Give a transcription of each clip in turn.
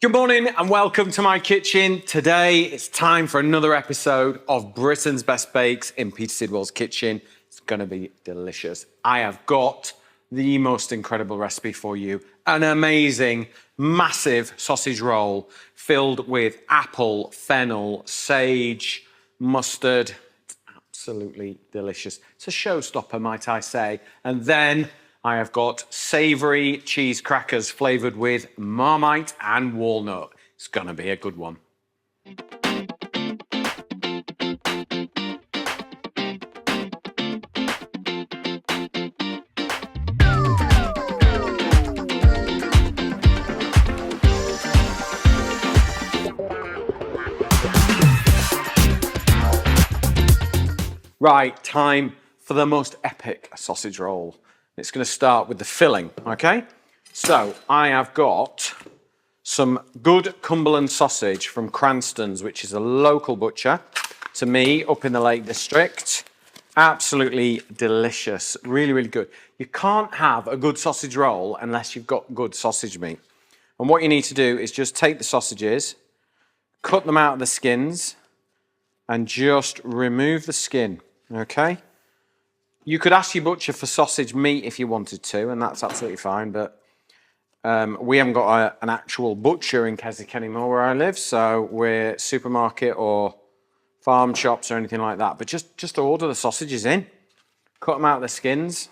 Good morning and welcome to my kitchen. Today it's time for another episode of Britain's Best Bakes in Peter Sidwell's kitchen. It's gonna be delicious. I have got the most incredible recipe for you. An amazing, massive sausage roll filled with apple, fennel, sage, mustard. It's absolutely delicious. It's a showstopper, might I say. And then I have got savory cheese crackers flavoured with Marmite and walnut. It's gonna be a good one. Right, time for the most epic sausage roll. It's going to start with the filling, okay? So I have got some good Cumberland sausage from Cranston's, which is a local butcher to me up in the Lake District. Absolutely delicious, really, really good. You can't have a good sausage roll unless you've got good sausage meat. And what you need to do is just take the sausages, cut them out of the skins, and just remove the skin, okay? You could ask your butcher for sausage meat if you wanted to, and that's absolutely fine, but we haven't got an actual butcher in Keswick anymore where I live, so we're supermarket or farm shops or anything like that. But just order the sausages in, cut them out of the skins.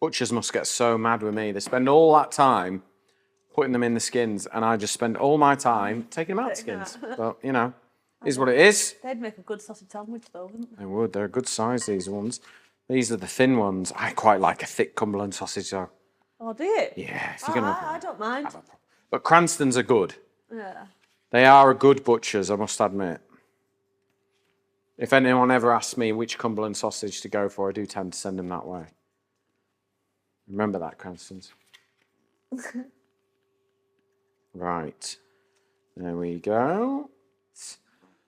Butchers must get so mad with me. They spend all that time putting them in the skins, and I just spend all my time taking them out of the skins. But, you know, is what it is. They'd make a good sausage sandwich though, wouldn't they? They would. They're a good size, these ones. These are the thin ones. I quite like a thick Cumberland sausage, though. Oh, do you? Yeah, if you're gonna. I don't mind. But Cranston's are good. Yeah. They are a good butchers, I must admit. If anyone ever asks me which Cumberland sausage to go for, I do tend to send them that way. Remember that, Cranston's. Right. There we go.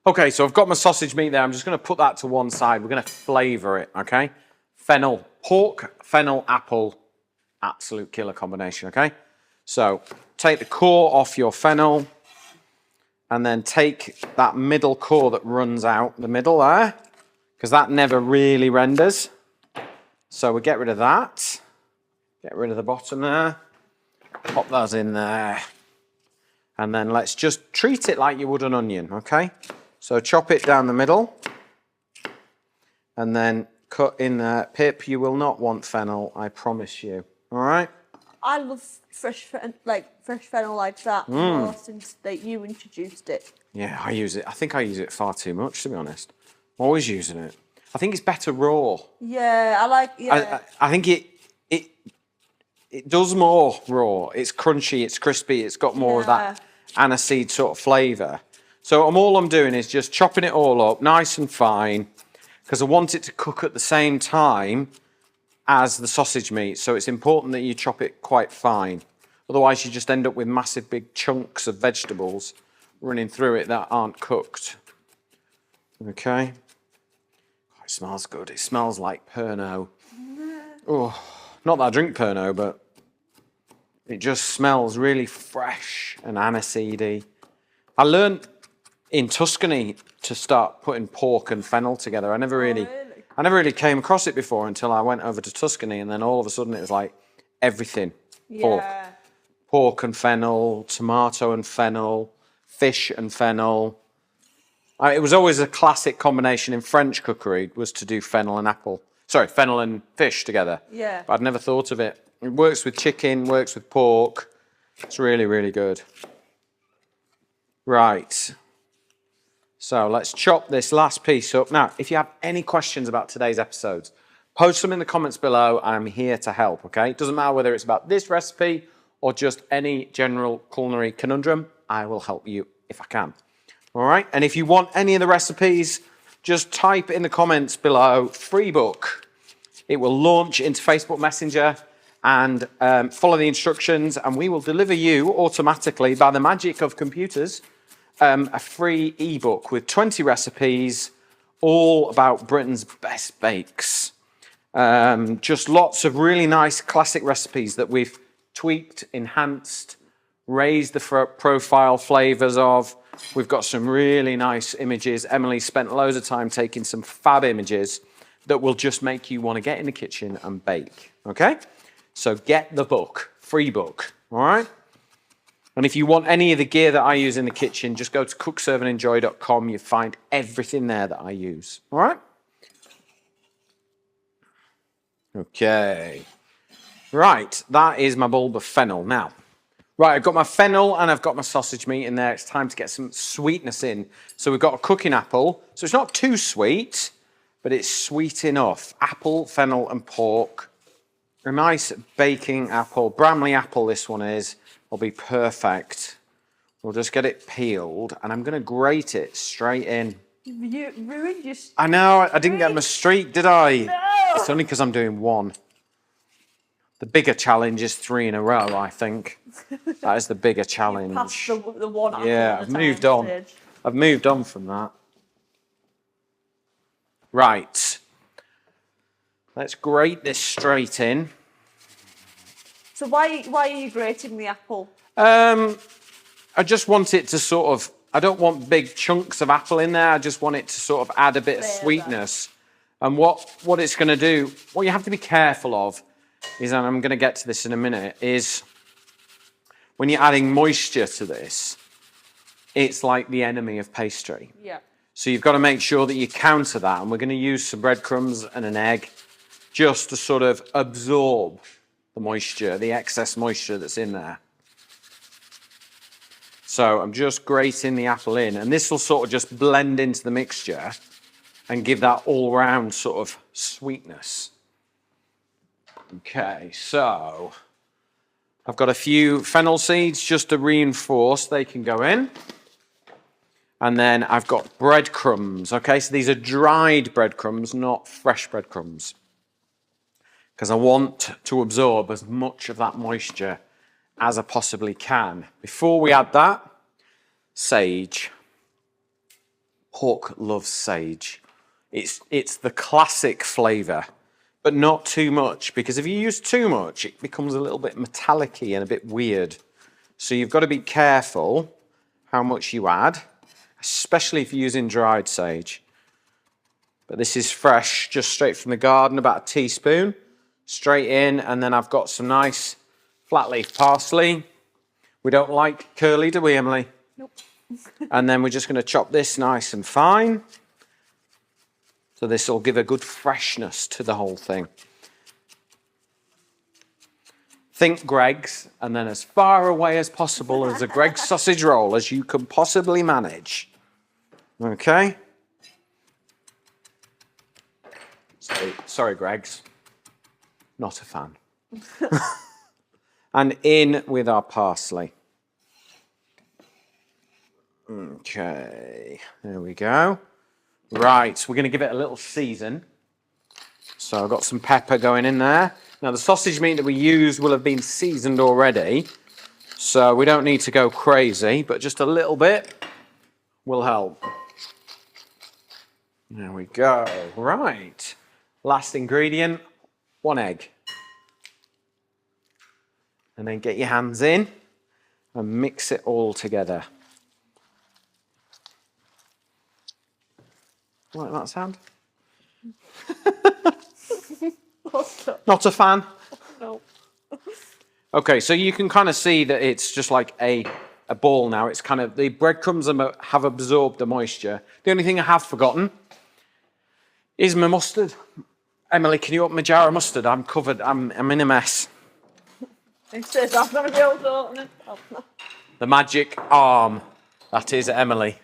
Okay, so I've got my sausage meat there. I'm just going to put that to one side. We're going to flavour it, okay? Fennel, pork, fennel, apple. Absolute killer combination, okay? So take the core off your fennel and then take that middle core that runs out the middle there, because that never really renders. So we get rid of that. Get rid of the bottom there. Pop those in there. And then let's just treat it like you would an onion, okay? So chop it down the middle and then cut in there. Pip, you will not want fennel, I promise you. All right? I love fresh fennel like that more since you introduced it. Yeah, I use it. I think I use it far too much, to be honest. I'm always using it. I think it's better raw. Yeah, I like. Yeah. I think it does more raw. It's crunchy, it's crispy, it's got more of that aniseed sort of flavour. So all I'm doing is just chopping it all up nice and fine because I want it to cook at the same time as the sausage meat. So it's important that you chop it quite fine. Otherwise you just end up with massive big chunks of vegetables running through it that aren't cooked. Okay. Oh, it smells good. It smells like Pernod. Oh, not that I drink Pernod, but it just smells really fresh and aniseedy. I learned in Tuscany to start putting pork and fennel together. I never really came across it before until I went over to Tuscany, and then all of a sudden it was like everything. Pork. Yeah. Pork and fennel, tomato and fennel, fish and fennel. It was always a classic combination in French cookery was to do fennel and fish together. Yeah. But I'd never thought of it. It works with chicken, works with pork. It's really, really good. Right. So let's chop this last piece up. Now, if you have any questions about today's episodes, post them in the comments below. I'm here to help, okay? It doesn't matter whether it's about this recipe or just any general culinary conundrum. I will help you if I can. All right? And if you want any of the recipes, just type in the comments below, free book. It will launch into Facebook Messenger and follow the instructions, and we will deliver you automatically by the magic of computers a free ebook with 20 recipes, all about Britain's best bakes. Just lots of really nice classic recipes that we've tweaked, enhanced, raise the profile flavors of. We've got some really nice images. Emily spent loads of time taking some fab images that will just make you want to get in the kitchen and bake, okay? So get the book, free book, all right? And if you want any of the gear that I use in the kitchen, just go to cookserveandenjoy.com. You find everything there that I use, all right? Okay. Right, that is my bulb of fennel. Now, right, I've got my fennel and I've got my sausage meat in there. It's time to get some sweetness in. So we've got a cooking apple. So it's not too sweet, but it's sweet enough. Apple, fennel and pork. A nice baking apple. Bramley apple this one is. Will be perfect. We'll just get it peeled and I'm going to grate it straight in. You ruined your... I know, I didn't get my streak, did I? No! It's only because I'm doing one. The bigger challenge is 3 in a row, I think. That is the bigger challenge. Past the one apple Yeah, at a I've time moved on. stage. I've moved on from that. Right. Let's grate this straight in. So why are you grating the apple? I just want it to sort of, I don't want big chunks of apple in there. I just want it to sort of add a bit of sweetness. And what it's going to do, what you have to be careful of is, and I'm going to get to this in a minute, is when you're adding moisture to this, it's like the enemy of pastry. Yeah. So you've got to make sure that you counter that. And we're going to use some breadcrumbs and an egg just to sort of absorb the moisture, the excess moisture that's in there. So I'm just grating the apple in, and this will sort of just blend into the mixture and give that all-round sort of sweetness. Okay, so I've got a few fennel seeds just to reinforce. They can go in. And then I've got breadcrumbs. Okay, so these are dried breadcrumbs, not fresh breadcrumbs, because I want to absorb as much of that moisture as I possibly can. Before we add that, sage. Pork loves sage. It's the classic flavour, but not too much, because if you use too much, it becomes a little bit metallic-y and a bit weird. So you've got to be careful how much you add, especially if you're using dried sage. But this is fresh, just straight from the garden, about a teaspoon. Straight in, and then I've got some nice flat leaf parsley. We don't like curly, do we, Emily? Nope. And then we're just going to chop this nice and fine. So this will give a good freshness to the whole thing. Think Greggs, and then as far away as possible as a Greggs sausage roll as you can possibly manage. Okay? Sorry, Greggs. Not a fan. And in with our parsley. Okay, there we go. Right, we're going to give it a little season. So I've got some pepper going in there. Now the sausage meat that we used will have been seasoned already, so we don't need to go crazy, but just a little bit will help. There we go. Right, last ingredient. 1 egg. And then get your hands in and mix it all together. Like that sound? Not a fan? No. Okay, so you can kind of see that it's just like a ball now. It's kind of, the breadcrumbs have absorbed the moisture. The only thing I have forgotten is my mustard. Emily, can you open my jar of mustard? I'm covered. I'm in a mess. It says I'm going to be able to open it. Oh, no. The magic arm. That is Emily.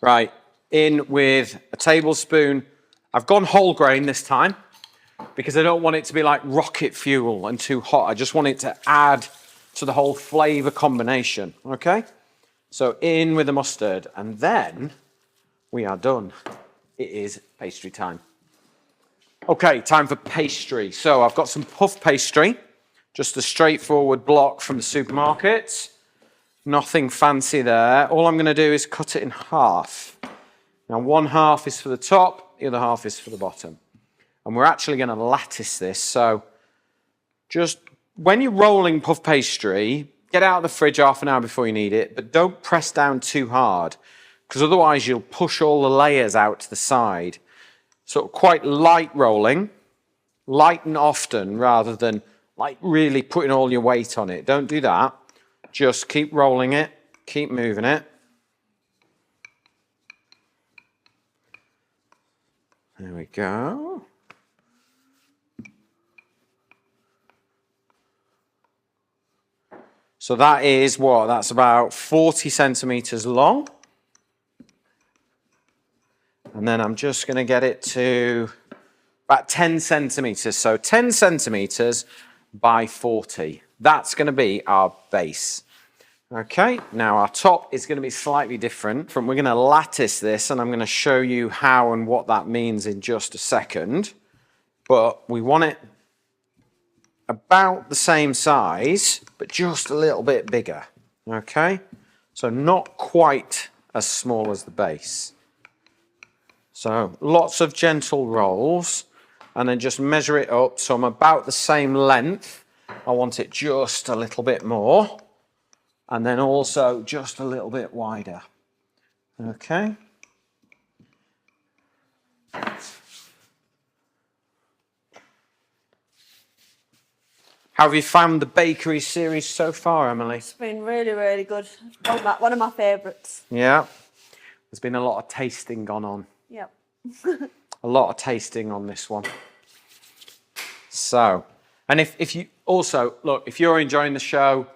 Right, in with a tablespoon. I've gone whole grain this time because I don't want it to be like rocket fuel and too hot. I just want it to add to the whole flavour combination, okay? So in with the mustard, and then we are done. It is pastry time. Okay, time for pastry. So I've got some puff pastry, just a straightforward block from the supermarket. Nothing fancy there. All I'm going to do is cut it in half. Now, 1/2 is for the top, the other half is for the bottom. And we're actually going to lattice this. So just when you're rolling puff pastry, Get it out of the fridge half an hour before you need it, but don't press down too hard because otherwise you'll push all the layers out to the side. Sort of quite light rolling, light and often rather than like really putting all your weight on it. Don't do that. Just keep rolling it, keep moving it. There we go. So that is what? That's about 40 centimeters long. And then I'm just going to get it to about 10 centimeters. So 10 centimeters by 40. That's going to be our base. Okay, now our top is going to be slightly different. We're going to lattice this, and I'm going to show you how and what that means in just a second. But we want it about the same size, but just a little bit bigger. Okay, so not quite as small as the base. So lots of gentle rolls, and then just measure it up. So I'm about the same length. I want it just a little bit more. And then also just a little bit wider. Okay. How have you found the bakery series so far, Emily? It's been really, really good. One of my favourites. Yeah. There's been a lot of tasting gone on. Yep. A lot of tasting on this one. So, and if you also, look, if you're enjoying the show,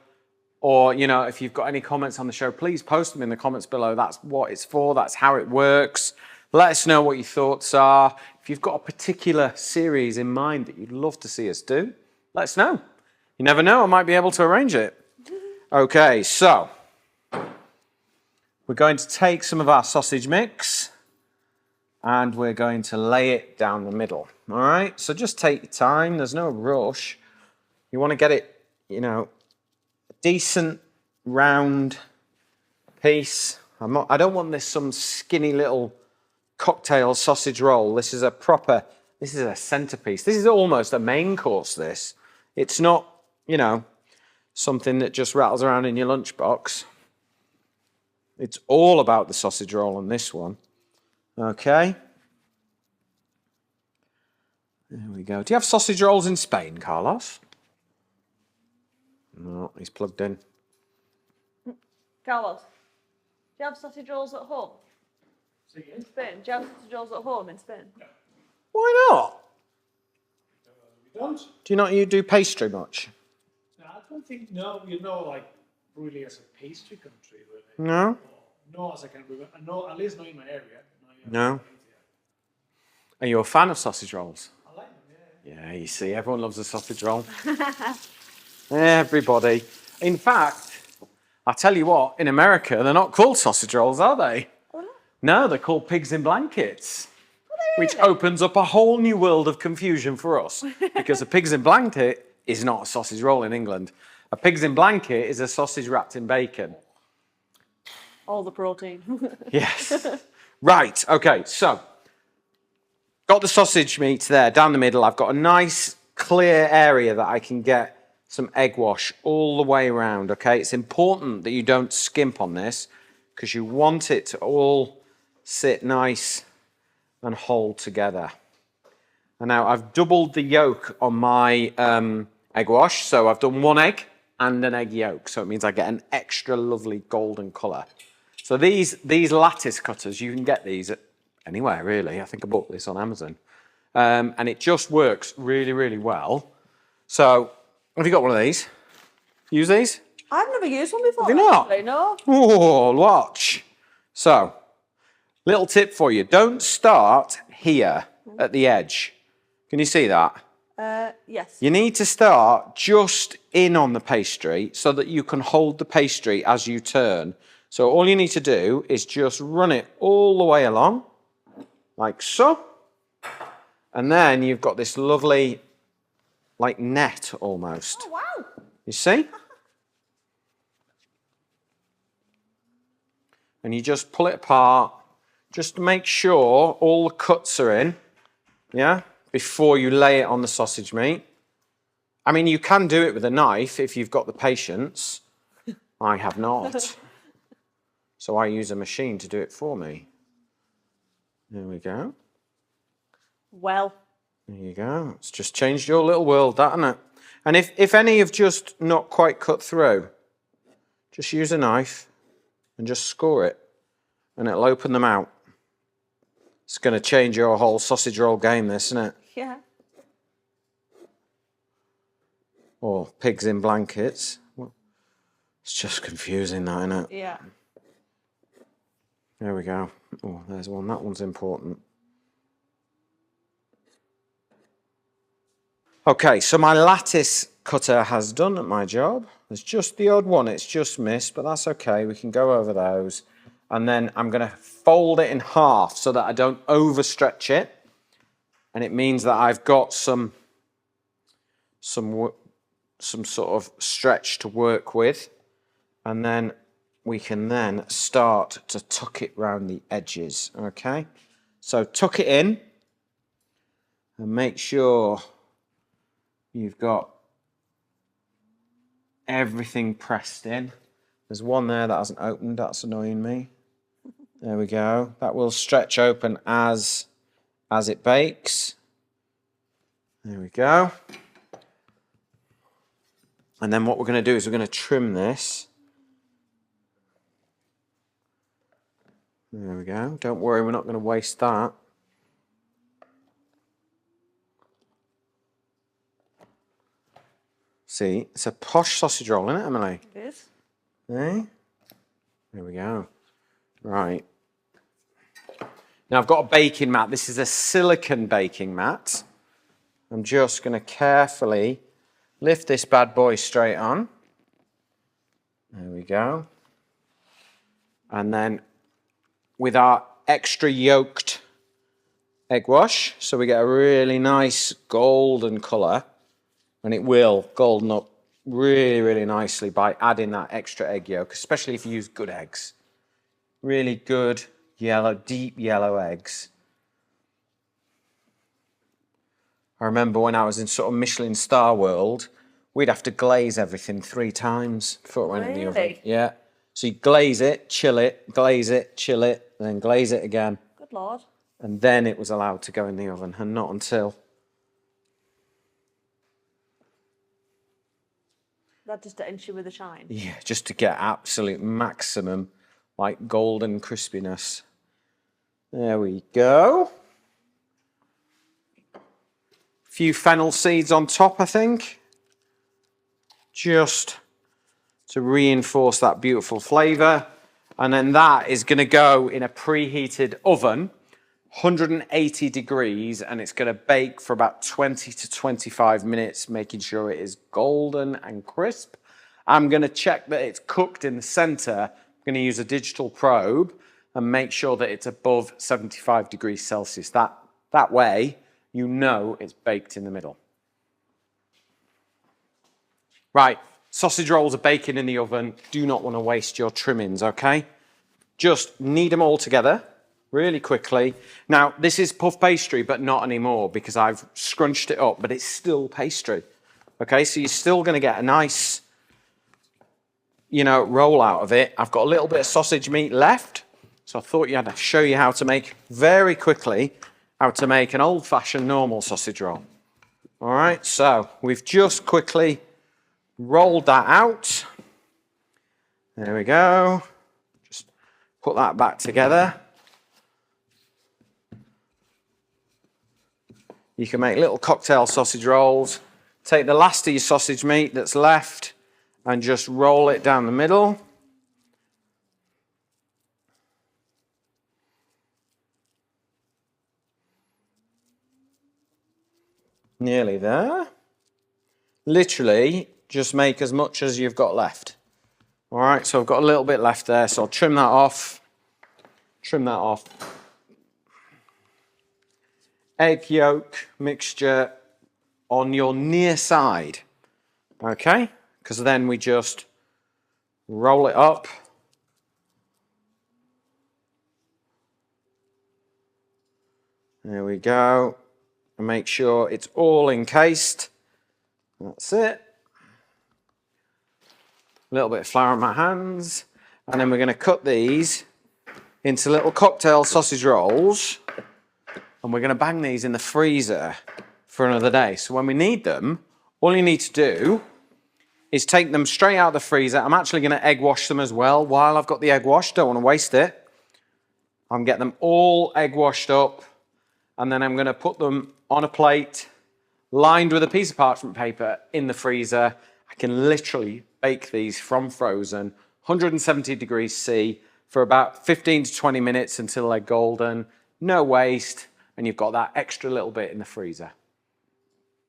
or, you know, if you've got any comments on the show, please post them in the comments below. That's what it's for. That's how it works. Let us know what your thoughts are. If you've got a particular series in mind that you'd love to see us do, let us know. You never know, I might be able to arrange it. Okay, so we're going to take some of our sausage mix and we're going to lay it down the middle. All right, so just take your time. There's no rush. You want to get it, you know, decent round piece. I don't want this some skinny little cocktail sausage roll. This is a centerpiece. This is almost a main course, this. It's not, you know, something that just rattles around in your lunchbox. It's all about the sausage roll on this one. Okay. There we go. Do you have sausage rolls in Spain, Carlos? No, he's plugged in. Carlos, do you have sausage rolls at home? In Spain? Do you have sausage rolls at home in Spain? No. Why not? We don't. Do you do pastry much? No, I don't think, no, you know, like, really as a pastry country, really. No? No, as I can remember. No, at least not in my area. No? Are you a fan of sausage rolls? I like them, yeah. Yeah, you see, everyone loves a sausage roll. Everybody. In fact, I tell you what, in America, they're not called sausage rolls, are they? Oh, no. No, they're called pigs in blankets. Really? Which opens up a whole new world of confusion for us. Because a pigs in blanket is not a sausage roll in England. A pigs in blanket is a sausage wrapped in bacon. All the protein. Yes. Right, okay, so got the sausage meat there down the middle. I've got a nice clear area that I can get some egg wash all the way around, okay? It's important that you don't skimp on this because you want it to all sit nice and hold together. And now I've doubled the yolk on my egg wash. So I've done one egg and an egg yolk. So it means I get an extra lovely golden colour. So these lattice cutters, you can get these anywhere really. I think I bought this on Amazon. And it just works really, really well. So have you got one of these? Use these? I've never used one before. Have you not? Actually, no. Oh, watch. So, little tip for you. Don't start here at the edge. Can you see that? Yes. You need to start just in on the pastry so that you can hold the pastry as you turn. So all you need to do is just run it all the way along, like so. And then you've got this lovely, like net almost. Oh, wow. You see? And you just pull it apart, just to make sure all the cuts are in, yeah, before you lay it on the sausage meat. I mean, you can do it with a knife if you've got the patience, I have not. So I use a machine to do it for me. There we go. Well. There you go. It's just changed your little world, that, hasn't it? And if any have just not quite cut through, just use a knife and just score it, and it'll open them out. It's going to change your whole sausage roll game, this, isn't it? Yeah. Or pigs in blankets. It's just confusing, that, isn't it? Yeah. There we go. Oh, there's one. That one's important. Okay, so my lattice cutter has done my job. There's just the odd one. It's just missed, but that's okay. We can go over those. And then I'm going to fold it in half so that I don't overstretch it. And it means that I've got some sort of stretch to work with. And then we can then start to tuck it round the edges, okay? So tuck it in and make sure you've got everything pressed in. There's one there that hasn't opened, that's annoying me. There we go. That will stretch open as it bakes. There we go. And then what we're going to do is we're going to trim this. There we go. Don't worry, we're not going to waste that. See, it's a posh sausage roll, isn't it, Emily? It is. Eh? There we go. Right. Now I've got a baking mat. This is a silicone baking mat. I'm just going to carefully lift this bad boy straight on. There we go. And then with our extra yolked egg wash, so we get a really nice golden colour, and it will golden up really, really nicely by adding that extra egg yolk, especially if you use good eggs. Really good yellow, deep yellow eggs. I remember when I was in sort of Michelin star world, we'd have to glaze everything 3 times before it went in the oven. Really? Yeah. So you glaze it, chill it, glaze it, chill it, and then glaze it again. Good Lord. And then it was allowed to go in the oven, and not until. That just to ends you with a shine. Yeah, just to get absolute maximum, like golden crispiness. There we go. A few fennel seeds on top, I think. Just to reinforce that beautiful flavour. And then that is going to go in a preheated oven, 180 degrees, and it's going to bake for about 20 to 25 minutes, making sure it is golden and crisp. I'm going to check that it's cooked in the centre. I'm going to use a digital probe and make sure that it's above 75 degrees Celsius. That way, you know it's baked in the middle. Right, sausage rolls are baking in the oven. Do not want to waste your trimmings, okay? Just knead them all together really quickly. Now, this is puff pastry, but not anymore because I've scrunched it up, but it's still pastry. Okay, so you're still going to get a nice, roll out of it. I've got a little bit of sausage meat left, so I thought I'd show you how to make, very quickly, how to make an old-fashioned normal sausage roll. All right, so we've just quickly rolled that out. There we go. Just put that back together. You can make little cocktail sausage rolls. Take the last of your sausage meat that's left and just roll it down the middle. Nearly there. Literally, just make as much as you've got left. All right, so I've got a little bit left there, so I'll trim that off. Trim that off. Egg yolk mixture on your near side, okay? Because then we just roll it up. There we go. And make sure it's all encased. That's it. A little bit of flour on my hands. And then we're going to cut these into little cocktail sausage rolls. And we're going to bang these in the freezer for another day. So when we need them, all you need to do is take them straight out of the freezer. I'm actually going to egg wash them as well while I've got the egg wash. Don't want to waste it. I'm getting them all egg washed up. And then I'm going to put them on a plate lined with a piece of parchment paper in the freezer. I can literally bake these from frozen, 170 degrees C, for about 15 to 20 minutes until they're golden. No waste. And you've got that extra little bit in the freezer.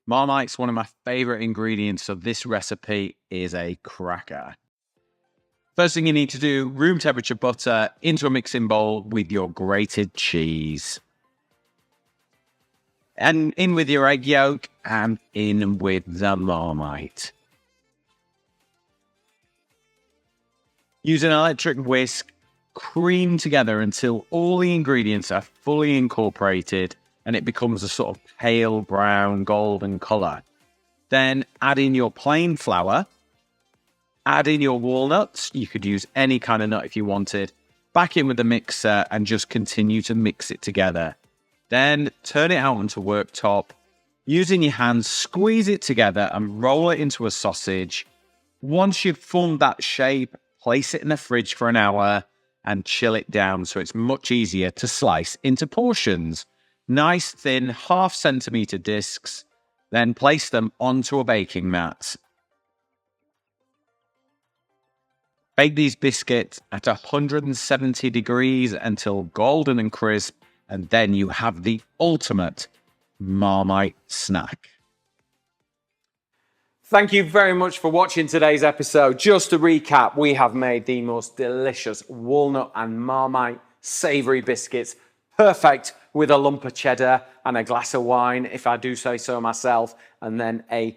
Marmite's one of my favorite ingredients, so this recipe is a cracker. First thing you need to do, room temperature butter into a mixing bowl with your grated cheese. And in with your egg yolk and in with the Marmite. Use an electric whisk, cream together until all the ingredients are fully incorporated and it becomes a sort of pale brown golden color. Then add in your plain flour, add in your walnuts. You could use any kind of nut if you wanted. Back in with the mixer and just continue to mix it together. Then turn it out onto worktop. Using your hands, squeeze it together and roll it into a sausage. Once you've formed that shape, place it in the fridge for an hour and chill it down so it's much easier to slice into portions. Nice thin 1/2 centimeter discs, then place them onto a baking mat. Bake these biscuits at 170 degrees until golden and crisp, and then you have the ultimate Marmite snack. Thank you very much for watching today's episode. Just to recap, we have made the most delicious walnut and Marmite savory biscuits, perfect with a lump of cheddar and a glass of wine, if I do say so myself, and then a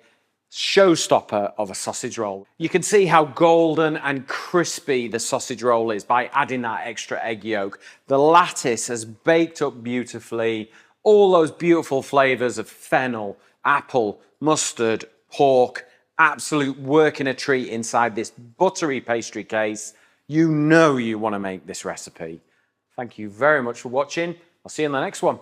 showstopper of a sausage roll. You can see how golden and crispy the sausage roll is by adding that extra egg yolk. The lattice has baked up beautifully. All those beautiful flavors of fennel, apple, mustard, pork, absolute working a treat inside this buttery pastry case. You know you want to make this recipe. Thank you very much for watching. I'll see you in the next one.